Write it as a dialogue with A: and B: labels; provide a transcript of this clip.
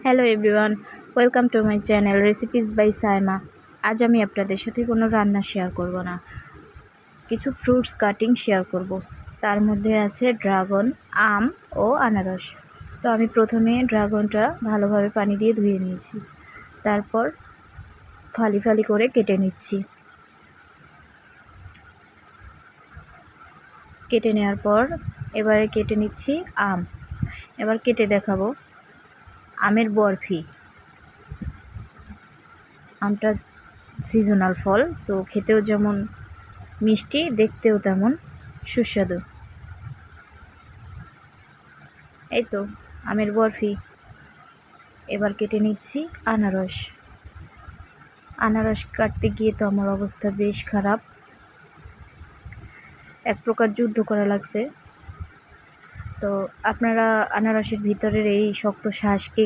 A: Hello everyone, welcome to my channel recipes by Saima. আজ আমি আপনাদের সাথে কোনো রান্না শেয়ার করব না, কিছু ফ্রুটস কাটিং শেয়ার করব। তার মধ্যে আছে ড্রাগন, আম ও আনারস। তো আমি প্রথমে ড্রাগনটা ভালোভাবে পানি দিয়ে ধুয়ে নিয়েছি, তারপর ফালি ফালি করে কেটে নিচ্ছি। কেটে নেওয়ার পর এবারে কেটে নিচ্ছি আম। এবার কেটে দেখাবো আমের বরফি। আমটা সিজনাল ফল, তো খেতেও যেমন মিষ্টি, দেখতেও তেমন সুস্বাদু। এই তো আমের বরফি। এবার কেটে নিচ্ছি আনারস। আনারস কাটতে গিয়ে তো আমার অবস্থা বেশ খারাপ, এক প্রকার যুদ্ধ করা লাগছে। তো আপনারা আনারসের ভিতরের এই শক্ত শ্বাসকে